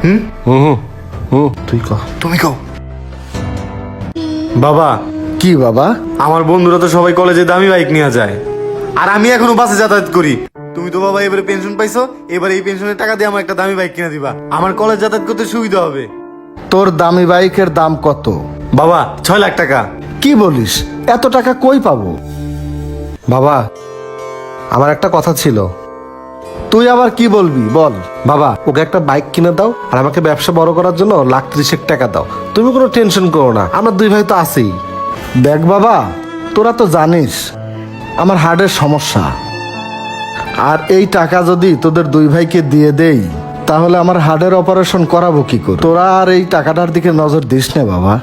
হুম হুম হুম তুই কহ, তুমি কও। বাবা, কি বাবা? আমার বন্ধুরা তো সবাই কলেজে দামি বাইক নিয়ে যায়, আর আমি এখনো বাসে যাতায়াত করি। তুমি তো বাবা এবারে পেনশন পাইছো, এবারে এই পেনশনের টাকা দিয়ে আমার একটা দামি বাইক কিনে দিবা, আমার কলেজ যাতায়াত করতে সুবিধা হবে। তোর দামি বাইকের দাম কত? বাবা 6 লাখ টাকা। কি বলিস, এত টাকা কই পাবো? বাবা, আমার একটা কথা ছিল। তুই আবার কি বলবি বল। বাবা, ওকে একটা বাইক কিনে দাও আর আমাকে ব্যবসা বড় করার জন্য 1,30,000 টাকা দাও। তুমি কোনো টেনশন করো না, আমরা দুই ভাই তো আছেই। দেখ বাবা, তোরা তো জানিস আমার হার্টের সমস্যা, আর এই টাকা যদি তোদের দুই ভাইকে দিয়ে দেই তাহলে আমার হার্টের অপারেশন করাবো কি করে? তোরা আর এই টাকাটার দিকে নজর দিস না বাবা।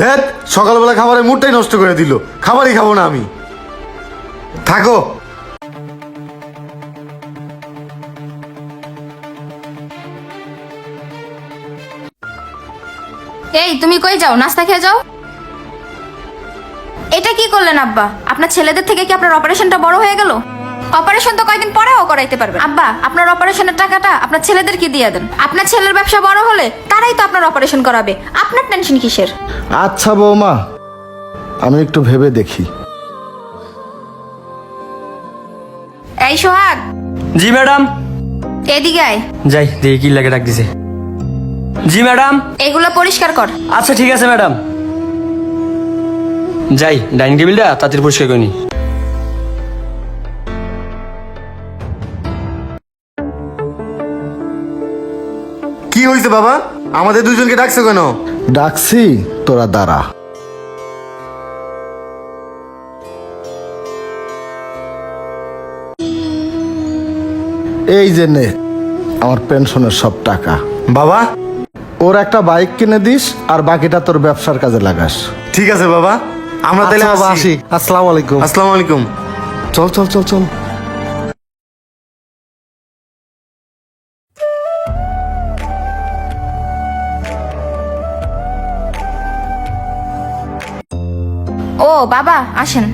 দেখ, সকালবেলা খাবারের মুডটাই নষ্ট করে দিল, খাবারই খাবো না আমি। থাকো। এই তুমি কই যাও? নাস্তা খেয়ে যাও। এটা কি করলেন আব্বা? আপনার ছেলেদের থেকে কি আপনার অপারেশনটা বড় হয়ে গেল? অপারেশন তো কয়েকদিন পরেও করাইতে পারবেন। আব্বা, আপনার অপারেশনের টাকাটা আপনার ছেলেদেরকে দিয়ে দেন। আপনার ছেলের ব্যবসা বড় হলে তারাই তো আপনার অপারেশন করাবে, আপনার টেনশন কিসের? আচ্ছা বৌমা, আমি একটু ভেবে দেখি। এই সোহাগ, জি ম্যাডাম। এদিকে আয়। যাই দেখি কি লাগে ডাক দিছে। জি ম্যাডাম। এগুলো পরিষ্কার কর। আচ্ছা ঠিক আছে ম্যাডাম। যাই ডাইনিং টেবিলটা তাড়াতাড়ি পরিষ্কার করে নি। কি হয়েছে বাবা, আমাদের দুজনকে ডাকছো কেন? ডাকছি, তোরা দাঁড়া। এই যে নে আমার পেনশনের সব টাকা। বাবা, ওর একটা বাইক কিনে দিস আর বাকিটা তোর ব্যবসার কাজে লাগাস। ঠিক আছে বাবা, আমরা তাহলে আচ্ছা বাবা, আসি। আসি। আসসালামু আলাইকুম। আসসালামু আলাইকুম। চল চল চল চল। ও বাবা, আসেন।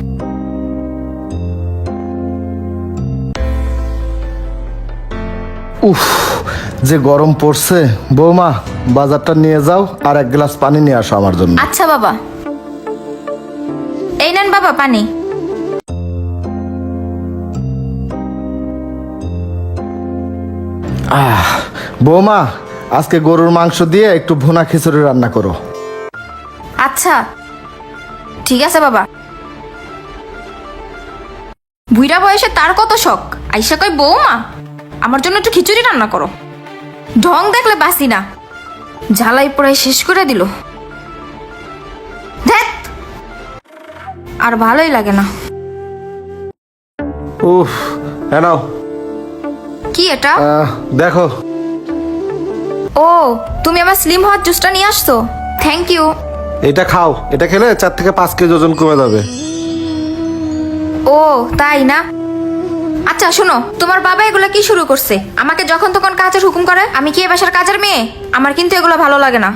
উফ, যে গরম পড়ছে। বৌমা, বাজারটা নিয়ে যাও আর এক গ্লাস পানি নিয়ে আসো আমার জন্য। আচ্ছা বাবা। এই নেন বাবা পানি। বৌমা, আজকে গরুর মাংস দিয়ে একটু ভুনা খিচুড়ি রান্না করো। আচ্ছা ঠিক আছে বাবা। বুইড়া বয়সে তার কত শখ, আইসা কই বৌমা আমার জন্য একটু খিচুড়ি রান্না করো। ঢং দেখলে বাসি না, ঝালাই পড়াই শেষ করে দিল। ধ্যাৎ, আর ভালোই লাগে না। উফ, হ্যাঁ নাও। কি এটা? দেখো। ও, তুমি আমার স্লিম হওয়ার জুসটা নিয়ে আসছো, থ্যাংক ইউ। এটা খাও, এটা খেলে 4 থেকে 5 কেজি ওজন কমে যাবে। ও তাই না? আচ্ছা শোনো, তোমার বাবা এগুলো কি শুরু করছে? আমাকে যখন তখন কাজের হুকুম করে। আমি কি এ বাসার কাজের মেয়ে? আমার কিন্তু এগুলো ভালো লাগে না।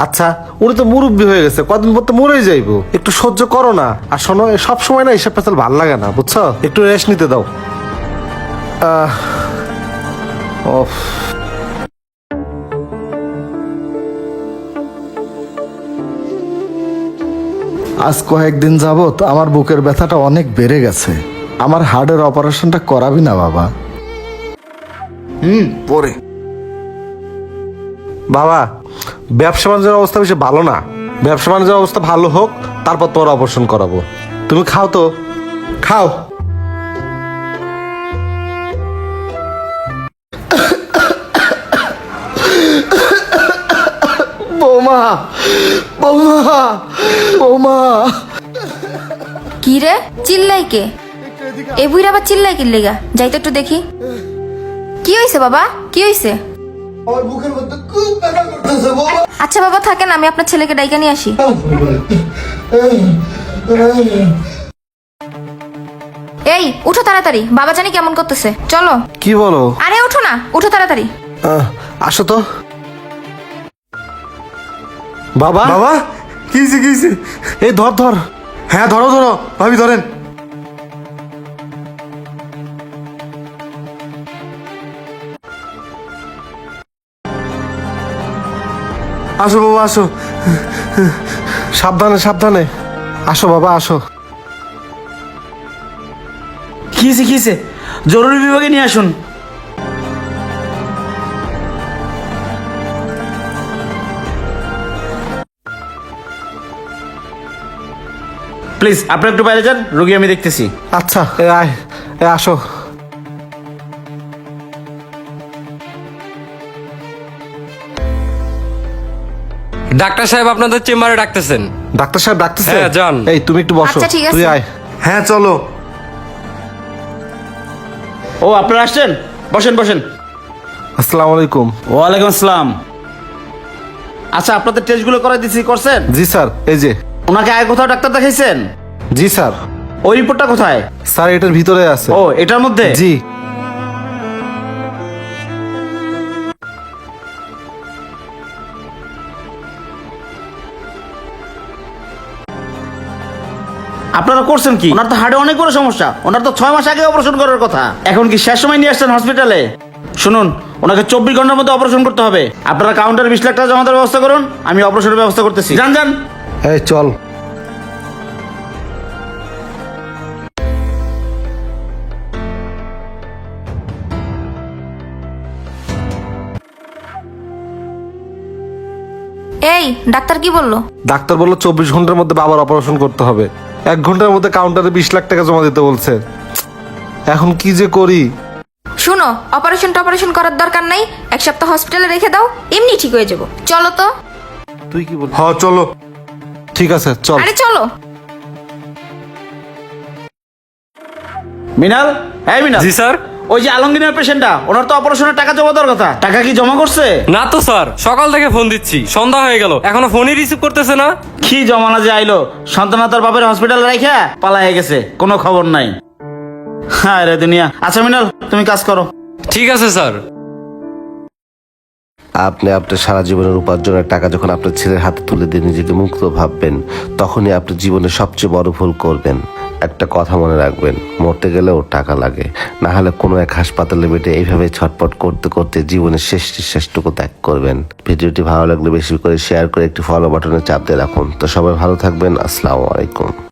আচ্ছা, উনি তো মুরব্বী হয়ে গেছে, কদিন পর তো মরেই যাইবো, একটু সহ্য করো না। আর শোনো, সব সময় না এসব পেছাল ভাল লাগে না, বুঝছো? একটু রেস্ট নিতে দাও। ওফ। আজ কয়েকদিন যাবত আমার বুকের ব্যথাটা অনেক বেড়ে গেছে। আমার হার্টের অপারেশনটা করাবি না বাবা? পরে। বাবা, ব্যবসা বাণিজ্যের অবস্থা বেশি ভালো না। ব্যবসা বাণিজ্যের অবস্থা ভালো হোক, তারপর তোমার অপারেশন করাবো। তুমি খাও তো, খাও। বৌমা, বৌমা, বৌমা। কি রে, চিল্লাই কে? এ বুইরা আবার চিল্লাই কি লেগা? যাই তো একটু দেখি। কি হয়েছে বাবা, কি হয়েছে? আমার বুকের মধ্যে খুব ব্যথা করতেছে বৌমা। আচ্ছা বাবা থাকেন, আমি আপনার ছেলেকে ডাইকা নিয়ে আসি। এই উঠো তাড়াতাড়ি, বাবা জানি কেমন করতেছে। চলো। কি বলো? আরে উঠো না, উঠো তাড়াতাড়ি। আসো তো। বাবা, বাবা, কি হয়েছে, কি হয়েছে? এই ধর ধর। হ্যাঁ ধরো ধরো, ভাবি ধরেন। আসো বাবা আসো। সাবধানে সাবধানে, আসো বাবা আসো। কিছে জরুরি বিভাগে নিয়ে আসুন। প্লিজ আপনারা একটু বাইরে যান, রোগী আমি দেখতেছি। আচ্ছা আয়, আসো। ডাক্তার সাহেব আপনাদের চেম্বারে ডাকতেছেন। ডাক্তার সাহেব ডাকতেছে? হ্যাঁ, যান। এই তুমি একটু বসো। আচ্ছা, ঠিক আছে। তুই আয়। হ্যাঁ চলো। ও আপনারা আসছেন, বসেন বসেন। আসসালামু আলাইকুম। ওয়ালাইকুম আসসালাম। আচ্ছা আপনাদের টেস্টগুলো করাই দিছি, করছেন? জি স্যার, এই যে। ওনাকে আগে কোথাও ডাক্তার দেখাইছেন? জি স্যার। ওই রিপোর্টটা কোথায়? স্যার এটার ভিতরে আছে। ও এটার মধ্যে? জি। আপনারা করছেন কি? ওনার তো হার্টে অনেক বড় সমস্যা, ওনার তো 6 মাস আগে অপারেশন করার কথা। এখন কি শেষ সময় নিয়ে আসছেন হসপিটালে? শুনুন, ওনাকে 24 ঘন্টার মধ্যে অপারেশন করতে হবে। আপনারা কাউন্টারে 20 লাখ টাকা জমা দেওয়ার ব্যবস্থা করুন, আমি অপারেশনের ব্যবস্থা করতেছি। যান যান। এই চল। এই ডাক্তার কি বললো? ডাক্তার বললো 24 ঘন্টার মধ্যে বাবার অপারেশন করতে হবে। 1 ঘন্টার মধ্যে কাউন্টারে 20 লাখ টাকা জমা দিতে বলছে। এখন কি যে করি? শুনো, অপারেশন করার দরকার নাই, 1 সপ্তাহ হসপিটালে রেখে দাও, এমনি ঠিক হয়ে যাবো। চলো তো। তুই কি বল? হ্যাঁ চলো। ঠিক আছে চল। আরে চলো। মিনাল, হ্যাঁ মিনাল। জি স্যার। ওই যে আলমগীরের পেশেন্টটা, ওনার তো অপারেশনের টাকা জমা দেওয়ার কথা। টাকা কি জমা করছে? না তো স্যার, সকাল থেকে ফোন দিচ্ছি, সন্ধ্যা হয়ে গেল, এখনো ফোনই রিসিভ করতেছে না। কি জমানা যে আইলো, সন্তান তার বাপের হসপিটালে রাইখা পালায়ে গেছে, কোনো খবর নাই। হ্যাঁ রে দুনিয়া। আচ্ছা মিনাল, তুমি কাজ করো। ঠিক আছে স্যার। আপনি আপনার সারা জীবনের উপার্জনের টাকা যখন আপনার ছেলের হাতে তুলে দিয়ে নিজেকে মুক্ত ভাববেন, তখনই আপনি জীবনের সবচেয়ে বড় ভুল করবেন। একটা কথা মনে রাখবেন, মরতে গেলেও টাকা লাগে, না হলে কোনো এক হাসপাতালে বেডে এইভাবে ছটপট করতে করতে জীবনের শেষ নিঃশ্বাসটুকু ত্যাগ করবেন। ভিডিওটি ভালো লাগলে বেশি করে শেয়ার করে একটি ফলো বাটনে চাপ দিয়ে রাখুন। তো সবাই ভালো থাকবেন। আসসালামু আলাইকুম।